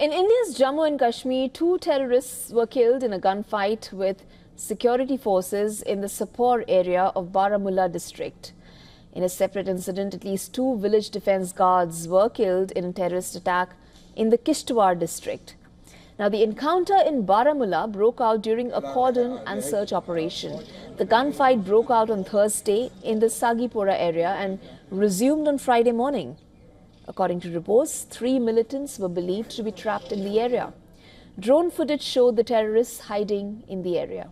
In India's Jammu and Kashmir, two terrorists were killed in a gunfight with security forces in the Sopore area of Baramulla district. In a separate incident, at least two village defense guards were killed in a terrorist attack in the Kishtwar district. Now, the encounter in Baramulla broke out during a cordon and search operation. The gunfight broke out on Thursday in the Sagipura area and resumed on Friday morning. According to reports, 3 militants were believed to be trapped in the area. Drone footage showed the terrorists hiding in the area.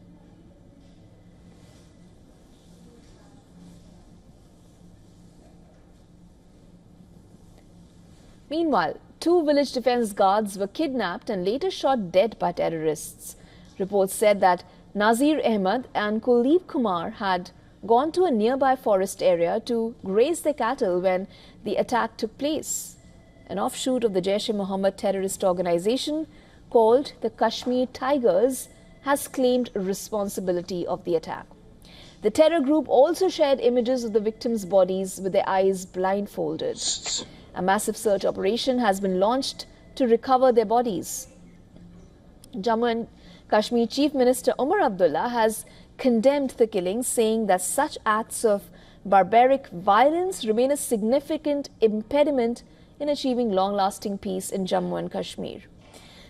Meanwhile, 2 village defense guards were kidnapped and later shot dead by terrorists. Reports said that Nazir Ahmed and Kuldeep Kumar had gone to a nearby forest area to graze their cattle when the attack took place. An offshoot of the Jaish-e-Mohammed terrorist organization called the Kashmir Tigers has claimed responsibility of the attack. The terror group also shared images of the victims' bodies with their eyes blindfolded. A massive search operation has been launched to recover their bodies. Jammu and Kashmir Chief Minister Umar Abdullah has condemned the killings, saying that such acts of barbaric violence remain a significant impediment in achieving long-lasting peace in Jammu and Kashmir.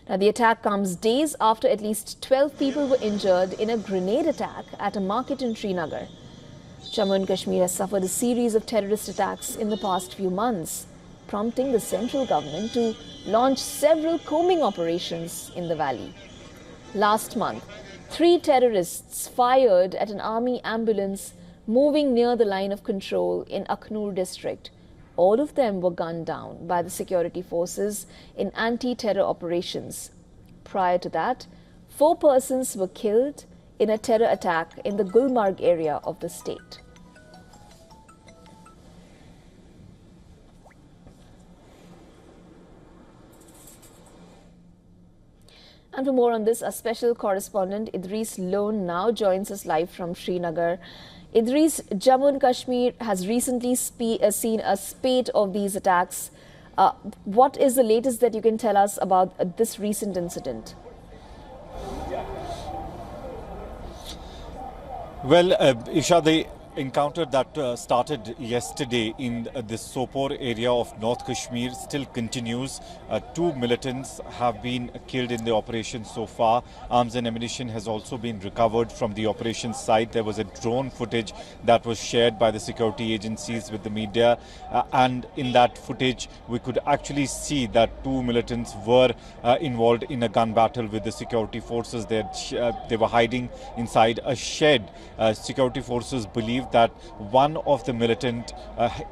Now, the attack comes days after at least 12 people were injured in a grenade attack at a market in Srinagar. Jammu and Kashmir has suffered a series of terrorist attacks in the past few months, prompting the central government to launch several combing operations in the valley. Last month, 3 terrorists fired at an army ambulance moving near the line of control in Akhnur district. All of them were gunned down by the security forces in anti-terror operations. Prior to that, 4 persons were killed in a terror attack in the Gulmarg area of the state. And for more on this, our special correspondent Idris Lone now joins us live from Srinagar. Idris, Jammu and Kashmir has recently seen a spate of these attacks. What is the latest that you can tell us about this recent incident? Well, Isha, the encounter that started yesterday in the Sopore area of North Kashmir still continues. 2 militants have been killed in the operation so far. Arms and ammunition has also been recovered from the operation site. There was a drone footage that was shared by the security agencies with the media, and in that footage we could actually see that 2 militants were involved in a gun battle with the security forces. They were hiding inside a shed. Security forces believe that one of the militant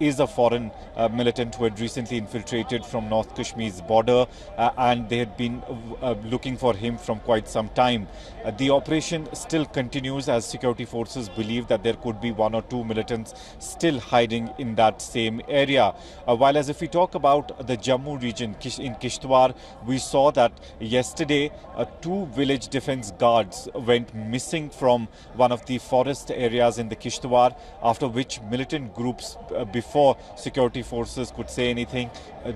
is a foreign militant who had recently infiltrated from North Kashmir's border, and they had been looking for him from quite some time. The operation still continues as security forces believe that there could be 1 or 2 militants still hiding in that same area. While as if we talk about the Jammu region in Kishtwar, we saw that yesterday 2 village defense guards went missing from one of the forest areas in the Kishtwar, after which militant groups, before security forces could say anything,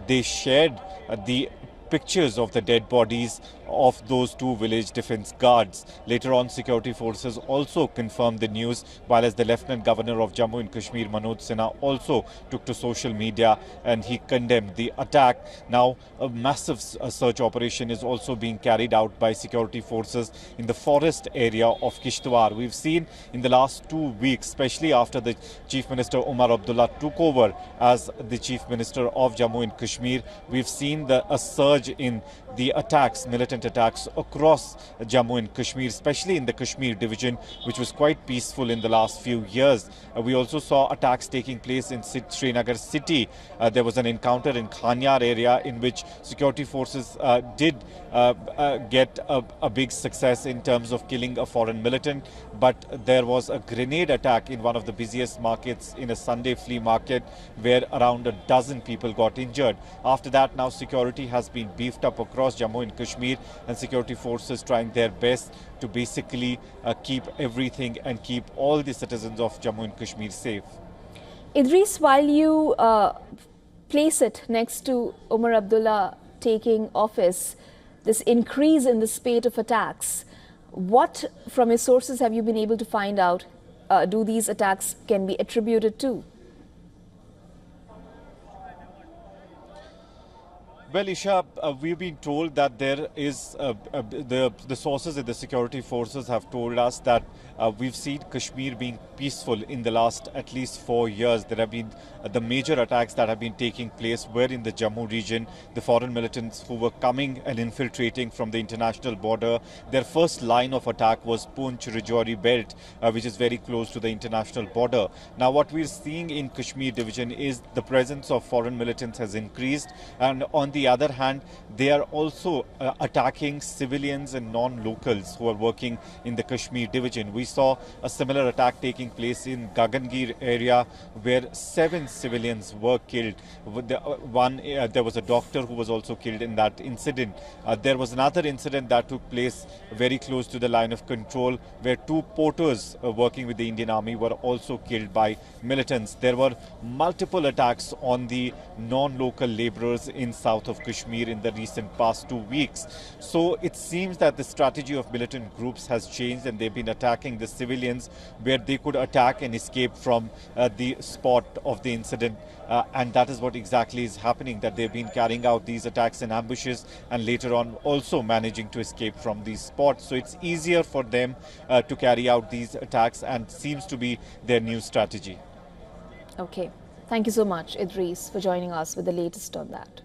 they shared the pictures of the dead bodies of those 2 village defense guards. Later on, security forces also confirmed the news, while as the Lieutenant Governor of Jammu and Kashmir, Manoj Sinha, also took to social media and he condemned the attack. Now, a massive search operation is also being carried out by security forces in the forest area of Kishtwar. We've seen in the last 2 weeks, especially after the Chief Minister Umar Abdullah took over as the Chief Minister of Jammu and Kashmir, we've seen a surge in the attacks, militant attacks across Jammu and Kashmir, especially in the Kashmir division, which was quite peaceful in the last few years. We also saw attacks taking place in Srinagar city. There was an encounter in Khanyar area in which security forces did get a big success in terms of killing a foreign militant, but there was a grenade attack in one of the busiest markets in a Sunday flea market where around a dozen people got injured. After that, now security has been beefed up across Jammu and Kashmir, and security forces trying their best to basically keep everything and keep all the citizens of Jammu and Kashmir safe. Idris, while you place it next to Umar Abdullah taking office, this increase in the spate of attacks, what from your sources have you been able to find out do these attacks can be attributed to? Well, Isha, we've been told that there is the sources in the security forces have told us that we've seen Kashmir being peaceful in the last at least 4 years. There have been the major attacks that have been taking place were in the Jammu region. The foreign militants who were coming and infiltrating from the international border, their first line of attack was Poonch-Rajouri belt, which is very close to the international border. Now, what we're seeing in Kashmir division is the presence of foreign militants has increased, and on the other hand, they are also attacking civilians and non-locals who are working in the Kashmir division. We saw a similar attack taking place in Gagangir area where 7 civilians were killed. There was a doctor who was also killed in that incident. There was another incident that took place very close to the line of control where 2 porters working with the Indian Army were also killed by militants. There were multiple attacks on the non-local laborers in south of Kashmir in the recent past 2 weeks. So it seems that the strategy of militant groups has changed and they've been attacking the civilians where they could attack and escape from the spot of the incident. And that is what exactly is happening, that they've been carrying out these attacks and ambushes and later on also managing to escape from these spots. So it's easier for them to carry out these attacks and seems to be their new strategy. Okay. Thank you so much, Idris, for joining us with the latest on that.